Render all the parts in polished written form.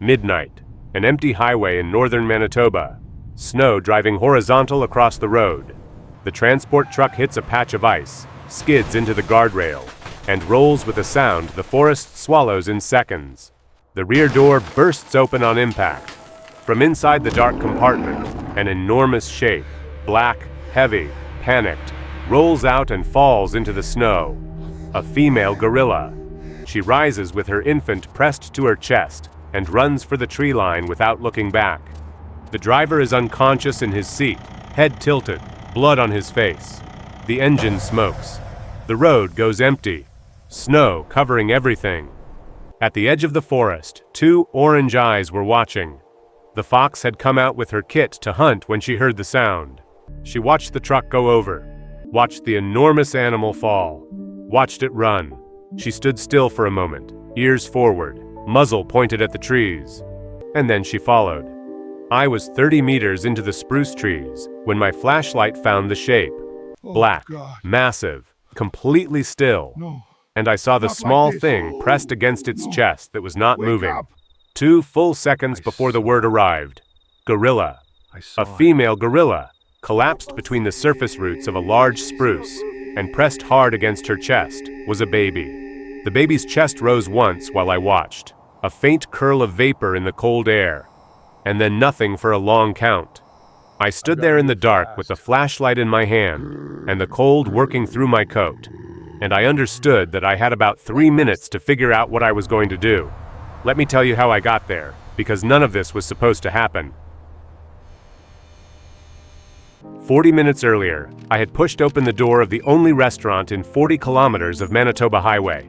Midnight. An empty highway in northern Manitoba. Snow driving horizontal across the road. The transport truck hits a patch of ice, skids into the guardrail, and rolls with a sound the forest swallows in seconds. The rear door bursts open on impact. From inside the dark compartment, an enormous shape, black, heavy, panicked, rolls out and falls into the snow. A female gorilla. She rises with her infant pressed to her chest and runs for the tree line without looking back. The driver is unconscious in his seat, head tilted, blood on his face. The engine smokes. The road goes empty, snow covering everything. At the edge of the forest, two orange eyes were watching. The fox had come out with her kit to hunt when she heard the sound. She watched the truck go over, watched the enormous animal fall, watched it run. She stood still for a moment, ears forward, muzzle pointed at the trees, and then she followed. I was 30 meters into the spruce trees when my flashlight found the shape. Black, massive, completely still. And I saw the small thing pressed against its chest that was not moving. 2 full seconds before the word arrived. Gorilla. A female gorilla collapsed between the surface roots of a large spruce, and pressed hard against her chest was a baby. The baby's chest rose once while I watched, a faint curl of vapor in the cold air, and then nothing for a long count. I stood there in the dark with the flashlight in my hand and the cold working through my coat, and I understood that I had about 3 minutes to figure out what I was going to do. Let me tell you how I got there, because none of this was supposed to happen. 40 minutes earlier, I had pushed open the door of the only restaurant in 40 kilometers of Manitoba Highway.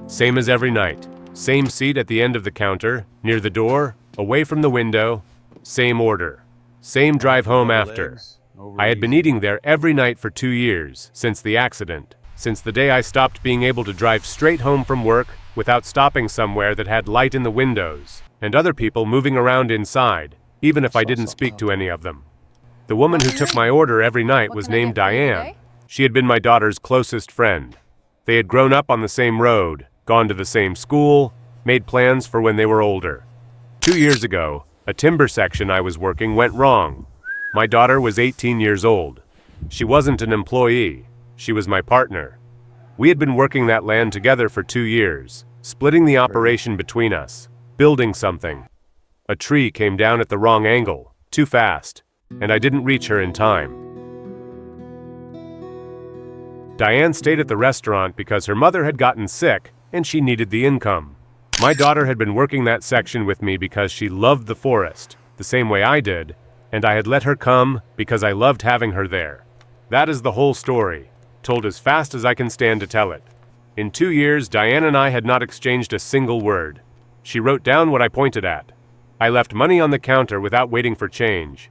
Same as every night. Same seat at the end of the counter, near the door, away from the window. Same order. Same drive home after. I had been eating there every night for 2 years, since the accident. Since the day I stopped being able to drive straight home from work without stopping somewhere that had light in the windows, and other people moving around inside, even if I didn't speak to any of them. The woman who took my order every night was named Diane. She had been my daughter's closest friend. They had grown up on the same road, gone to the same school, made plans for when they were older. 2 years ago, a timber section I was working went wrong. My daughter was 18 years old. She wasn't an employee. She was my partner. We had been working that land together for 2 years, splitting the operation between us, building something. A tree came down at the wrong angle, too fast, and I didn't reach her in time. Diane stayed at the restaurant because her mother had gotten sick and she needed the income. My daughter had been working that section with me because she loved the forest, the same way I did, and I had let her come because I loved having her there. That is the whole story, told as fast as I can stand to tell it. In 2 years, Diane and I had not exchanged a single word. She wrote down what I pointed at. I left money on the counter without waiting for change.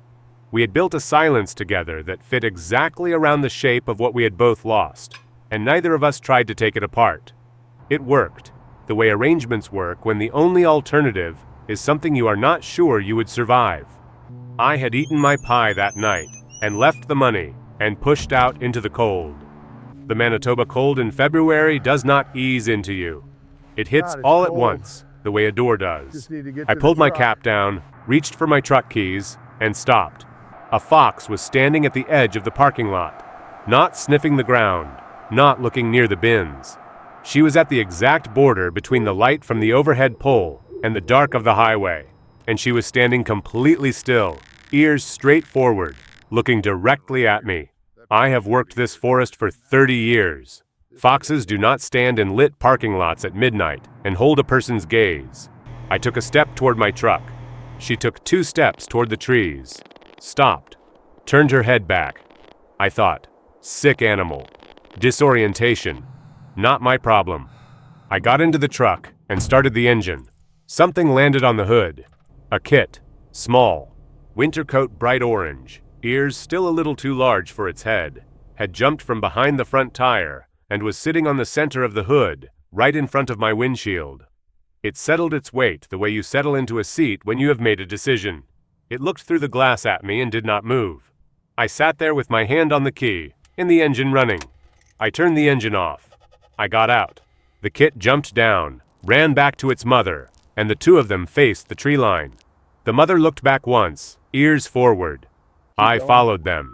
We had built a silence together that fit exactly around the shape of what we had both lost, and neither of us tried to take it apart. It worked, the way arrangements work when the only alternative is something you are not sure you would survive. I had eaten my pie that night, and left the money, and pushed out into the cold. The Manitoba cold in February does not ease into you. It hits all at once, the way a door does. I pulled my cap down, reached for my truck keys, and stopped. A fox was standing at the edge of the parking lot, not sniffing the ground, not looking near the bins. She was at the exact border between the light from the overhead pole and the dark of the highway, and she was standing completely still, ears straight forward, looking directly at me. I have worked this forest for 30 years. Foxes do not stand in lit parking lots at midnight and hold a person's gaze. I took a step toward my truck. She took 2 steps toward the trees. Stopped, turned her head back. I thought, sick animal. Disorientation. Not my problem. I got into the truck and started the engine. Something landed on the hood. A kit, small, winter coat bright orange, ears still a little too large for its head, had jumped from behind the front tire and was sitting on the center of the hood, right in front of my windshield. It settled its weight the way you settle into a seat when you have made a decision. It looked through the glass at me and did not move. I sat there with my hand on the key, and the engine running. I turned the engine off. I got out. The kit jumped down, ran back to its mother, and the two of them faced the tree line. The mother looked back once, ears forward. I followed them.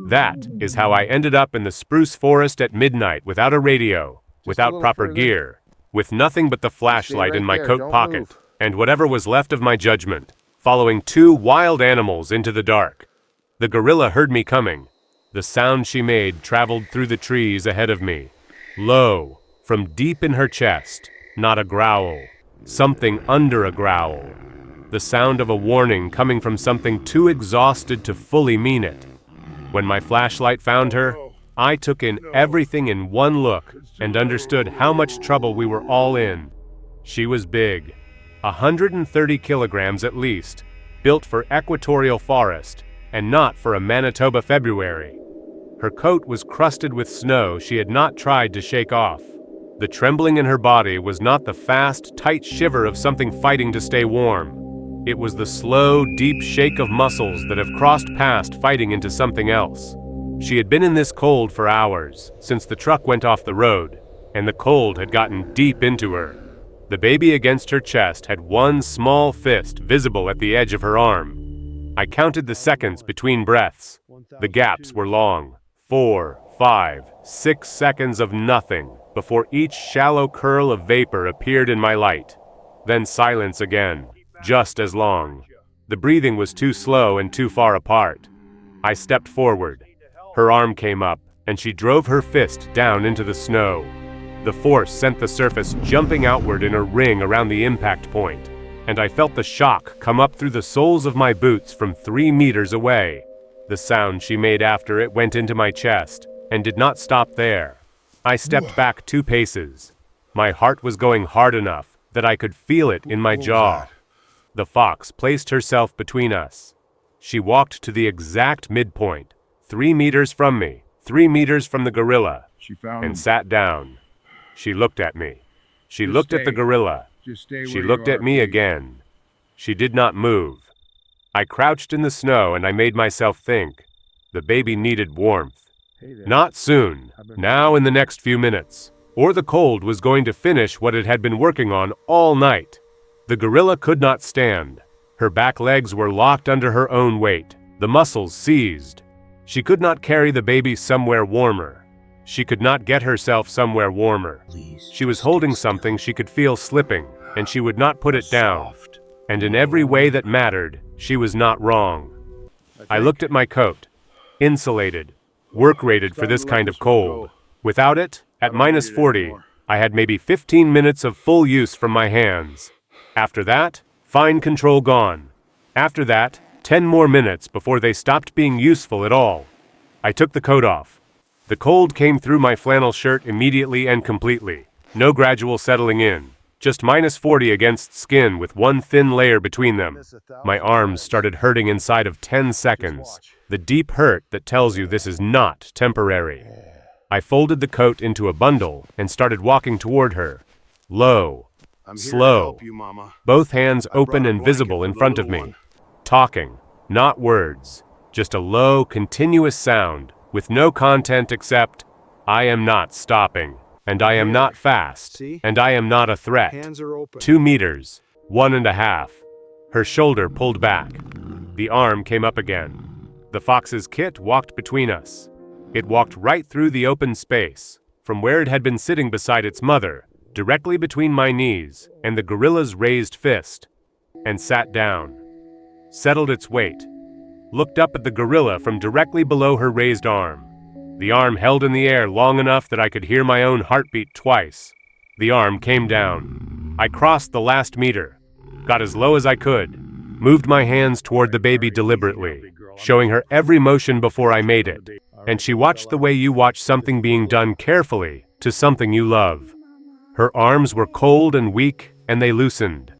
That is how I ended up in the spruce forest at midnight without a radio, without proper gear, with nothing but the flashlight in my coat pocket, and whatever was left of my judgment, following two wild animals into the dark. The gorilla heard me coming. The sound she made traveled through the trees ahead of me. Low, from deep in her chest, not a growl, something under a growl. The sound of a warning coming from something too exhausted to fully mean it. When my flashlight found her, I took in everything in one look and understood how much trouble we were all in. She was big, 130 kilograms at least, built for equatorial forest, and not for a Manitoba February. Her coat was crusted with snow she had not tried to shake off. The trembling in her body was not the fast, tight shiver of something fighting to stay warm. It was the slow, deep shake of muscles that have crossed past fighting into something else. She had been in this cold for hours, since the truck went off the road, and the cold had gotten deep into her. The baby against her chest had one small fist visible at the edge of her arm. I counted the seconds between breaths. The gaps were long. 4, 5, 6 seconds of nothing before each shallow curl of vapor appeared in my light. Then silence again, just as long. The breathing was too slow and too far apart. I stepped forward. Her arm came up, and she drove her fist down into the snow. The force sent the surface jumping outward in a ring around the impact point, and I felt the shock come up through the soles of my boots from 3 meters away. The sound she made after it went into my chest, and did not stop there. I stepped back 2 paces. My heart was going hard enough that I could feel it in my jaw. The fox placed herself between us. She walked to the exact midpoint, 3 meters from me, 3 meters from the gorilla, and sat down. She looked at me. She looked at the gorilla. She looked at me again. She did not move. I crouched in the snow and I made myself think. The baby needed warmth. Not soon, now in the next few minutes, or the cold was going to finish what it had been working on all night. The gorilla could not stand. Her back legs were locked under her own weight, the muscles seized. She could not carry the baby somewhere warmer. She could not get herself somewhere warmer. She was holding something she could feel slipping, and she would not put it down. And in every way that mattered, she was not wrong. I looked at my coat. Insulated. Work rated for this kind of cold. Without it, at -40, I had maybe 15 minutes of full use from my hands. After that, fine control gone. After that, 10 more minutes before they stopped being useful at all. I took the coat off. The cold came through my flannel shirt immediately and completely. No gradual settling in. Just -40 against skin with one thin layer between them. My arms started hurting inside of 10 seconds. The deep hurt that tells you this is not temporary. I folded the coat into a bundle and started walking toward her. Low. Slow. Both hands open and visible in front of me. Talking. Not words. Just a low, continuous sound with no content except, I am not stopping. And I am not fast, and I am not a threat. 2 meters, 1.5. Her shoulder pulled back. The arm came up again. The fox's kit walked between us. It walked right through the open space, from where it had been sitting beside its mother, directly between my knees and the gorilla's raised fist, and sat down. Settled its weight. Looked up at the gorilla from directly below her raised arm. The arm held in the air long enough that I could hear my own heartbeat twice. The arm came down. I crossed the last meter, got as low as I could, moved my hands toward the baby deliberately, showing her every motion before I made it, and she watched the way you watch something being done carefully to something you love. Her arms were cold and weak, and they loosened.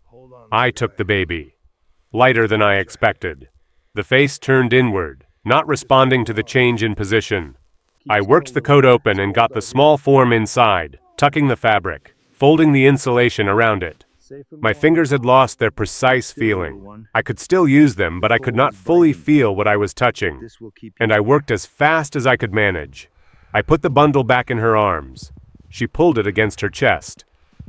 I took the baby. Lighter than I expected. The face turned inward, not responding to the change in position. I worked the coat open and got the small form inside, tucking the fabric, folding the insulation around it. My fingers had lost their precise feeling. I could still use them, but I could not fully feel what I was touching. And I worked as fast as I could manage. I put the bundle back in her arms. She pulled it against her chest,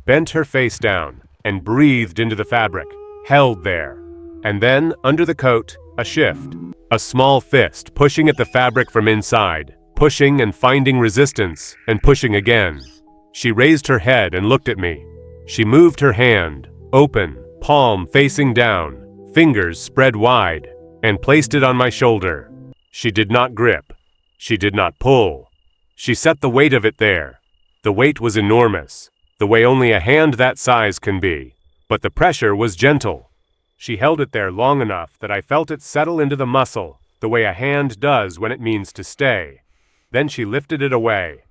bent her face down, and breathed into the fabric, held there. And then, under the coat, a shift. A small fist pushing at the fabric from inside, pushing and finding resistance, and pushing again. She raised her head and looked at me. She moved her hand, open, palm facing down, fingers spread wide, and placed it on my shoulder. She did not grip. She did not pull. She set the weight of it there. The weight was enormous, the way only a hand that size can be, but the pressure was gentle. She held it there long enough that I felt it settle into the muscle, the way a hand does when it means to stay. Then she lifted it away.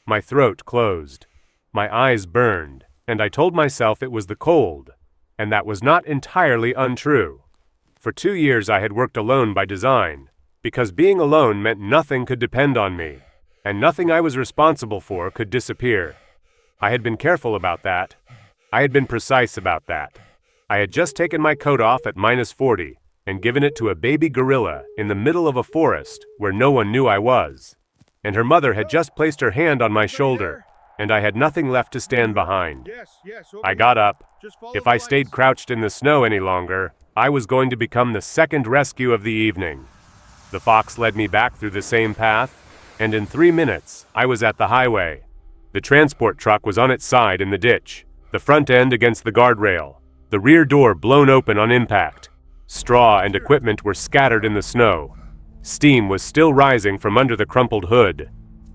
My throat closed. My eyes burned, and I told myself it was the cold, and that was not entirely untrue. For 2 years I had worked alone by design, because being alone meant nothing could depend on me, and nothing I was responsible for could disappear. I had been careful about that. I had been precise about that. I had just taken my coat off at -40 and given it to a baby gorilla in the middle of a forest where no one knew I was. And her mother had just placed her hand on my shoulder, and I had nothing left to stand behind. I got up. If I stayed crouched in the snow any longer, I was going to become the second rescue of the evening. The fox led me back through the same path, and in 3 minutes, I was at the highway. The transport truck was on its side in the ditch, the front end against the guardrail, the rear door blown open on impact. Straw and equipment were scattered in the snow. Steam was still rising from under the crumpled hood.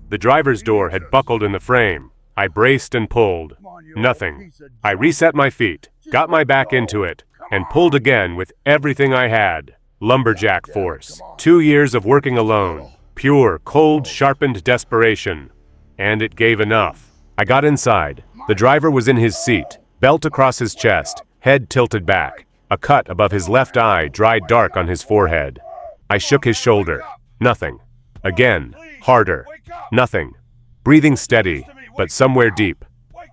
The driver's door had buckled in the frame. I braced and pulled. Nothing. I reset my feet, got my back into it, and pulled again with everything I had. Lumberjack force. 2 years of working alone. Pure, cold, sharpened desperation. And it gave enough. I got inside. The driver was in his seat, belt across his chest, head tilted back, a cut above his left eye dried dark on his forehead. I shook his shoulder. Nothing. Again. Harder. Nothing. Breathing steady, but somewhere deep.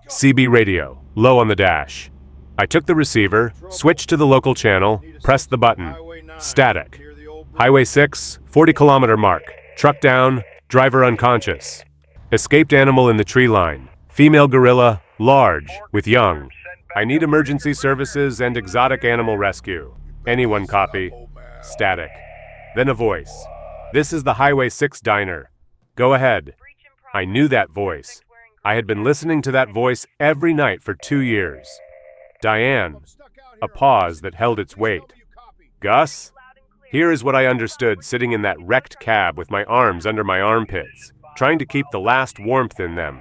CB radio, low on the dash. I took the receiver, switched to the local channel, pressed the button. Static. Highway 6, 40-kilometer mark. Truck down, driver unconscious. Escaped animal in the tree line. Female gorilla, large, with young. I need emergency services and exotic animal rescue. Anyone copy. Static. Then a voice. This is the Highway 6 diner. Go ahead. I knew that voice. I had been listening to that voice every night for 2 years. Diane. A pause that held its weight. Gus? Here is what I understood sitting in that wrecked cab with my arms under my armpits, trying to keep the last warmth in them.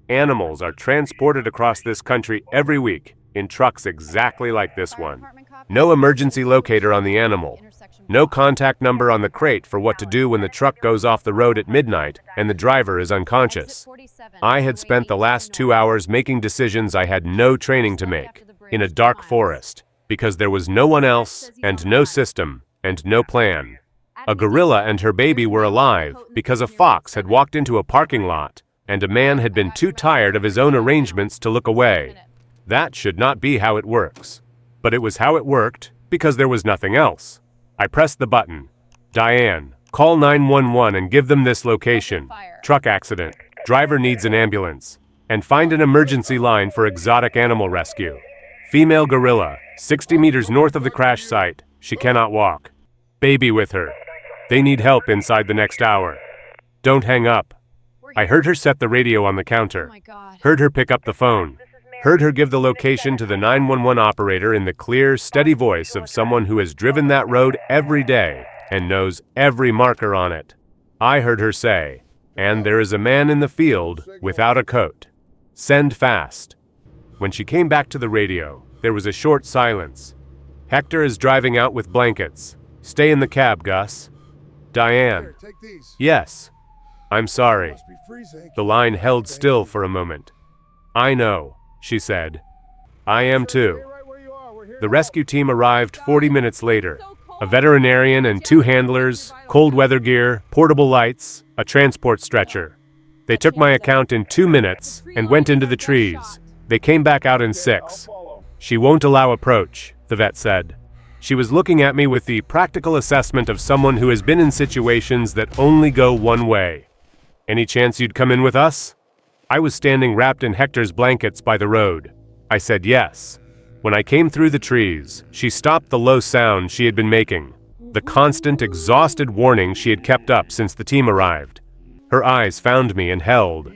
Animals are transported across this country every week in trucks exactly like this one. No emergency locator on the animal. No contact number on the crate for what to do when the truck goes off the road at midnight and the driver is unconscious. I had spent the last 2 hours making decisions I had no training to make, in a dark forest, because there was no one else, and no system, and no plan. A gorilla and her baby were alive because a fox had walked into a parking lot, and a man had been too tired of his own arrangements to look away. That should not be how it works. But it was how it worked, because there was nothing else. I pressed the button. Diane, call 911 and give them this location. Truck accident. Driver needs an ambulance. And find an emergency line for exotic animal rescue. Female gorilla, 60 meters north of the crash site. She cannot walk. Baby with her. They need help inside the next hour. Don't hang up. I heard her set the radio on the counter. Heard her pick up the phone. Heard her give the location to the 911 operator in the clear, steady voice of someone who has driven that road every day and knows every marker on it. I heard her say, "And there is a man in the field without a coat. Send fast." When she came back to the radio, there was a short silence. Hector is driving out with blankets. Stay in the cab, Gus. Diane. Yes. I'm sorry. The line held still for a moment. I know, she said. I am too. The rescue team arrived 40 minutes later. A veterinarian and 2 handlers, cold weather gear, portable lights, a transport stretcher. They took my account in 2 minutes and went into the trees. They came back out in 6. She won't allow approach, the vet said. She was looking at me with the practical assessment of someone who has been in situations that only go one way. Any chance you'd come in with us? I was standing wrapped in Hector's blankets by the road. I said yes. When I came through the trees, she stopped the low sound she had been making, the constant, exhausted warning she had kept up since the team arrived. Her eyes found me and held.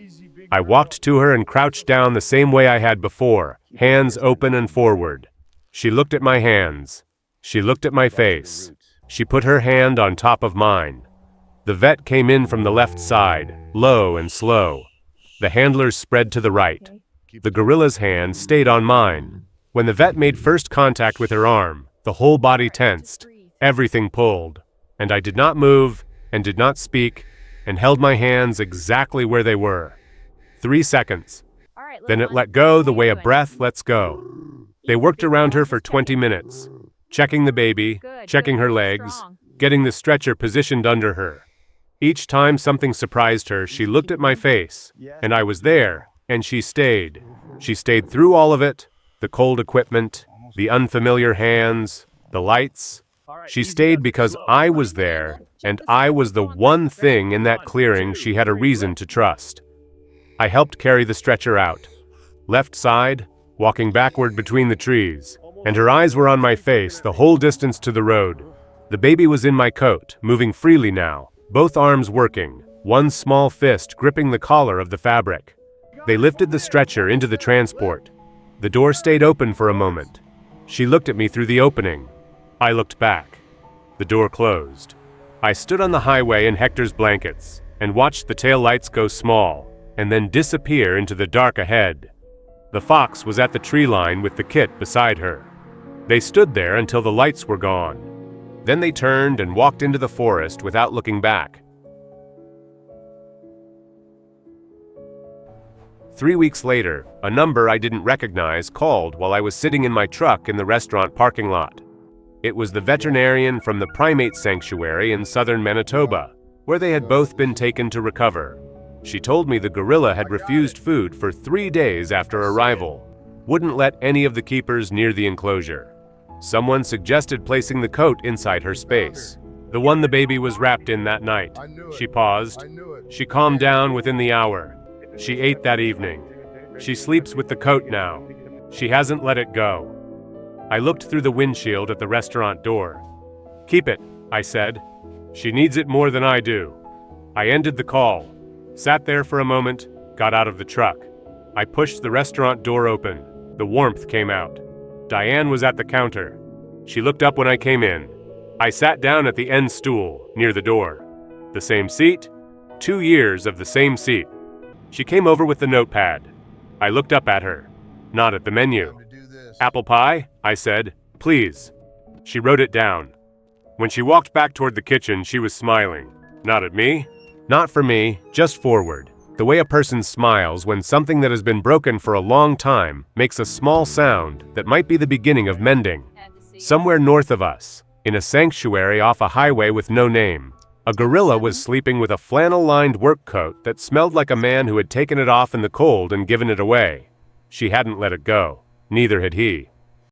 I walked to her and crouched down the same way I had before, hands open and forward. She looked at my hands. She looked at my face. She put her hand on top of mine. The vet came in from the left side, low and slow. The handlers spread to the right. The gorilla's hand stayed on mine. When the vet made first contact with her arm, the whole body tensed. Everything pulled, and I did not move and did not speak and held my hands exactly where they were. 3 seconds. Then it let go the way a breath lets go. They worked around her for 20 minutes, checking the baby, checking her legs, getting the stretcher positioned under her. Each time something surprised her, she looked at my face, and I was there, and she stayed. She stayed through all of it, the cold equipment, the unfamiliar hands, the lights. She stayed because I was there, and I was the one thing in that clearing she had a reason to trust. I helped carry the stretcher out. Left side, walking backward between the trees, and her eyes were on my face the whole distance to the road. The baby was in my coat, moving freely now, both arms working, one small fist gripping the collar of the fabric. They lifted the stretcher into the transport. The door stayed open for a moment. She looked at me through the opening. I looked back. The door closed. I stood on the highway in Hector's blankets and watched the tail lights go small and then disappear into the dark ahead. The fox was at the tree line with the kit beside her. They stood there until the lights were gone. Then they turned and walked into the forest without looking back. 3 weeks later, a number I didn't recognize called while I was sitting in my truck in the restaurant parking lot. It was the veterinarian from the primate sanctuary in southern Manitoba, where they had both been taken to recover. She told me the gorilla had refused food for 3 days after arrival, wouldn't let any of the keepers near the enclosure. Someone suggested placing the coat inside her space, the one the baby was wrapped in that night. She paused. She calmed down within the hour. She ate that evening. She sleeps with the coat now. She hasn't let it go. I looked through the windshield at the restaurant door. "Keep it," I said. "She needs it more than I do." I ended the call, sat there for a moment, got out of the truck. I pushed the restaurant door open. The warmth came out. Diane was at the counter. She looked up when I came in. I sat down at the end stool, near the door. The same seat, 2 years of the same seat. She came over with the notepad. I looked up at her, not at the menu. "Apple pie?" I said. "Please." She wrote it down. When she walked back toward the kitchen, she was smiling. Not at me. Not for me, just forward. The way a person smiles when something that has been broken for a long time makes a small sound that might be the beginning of mending. Somewhere north of us, in a sanctuary off a highway with no name, a gorilla was sleeping with a flannel-lined work coat that smelled like a man who had taken it off in the cold and given it away. She hadn't let it go. Neither had he.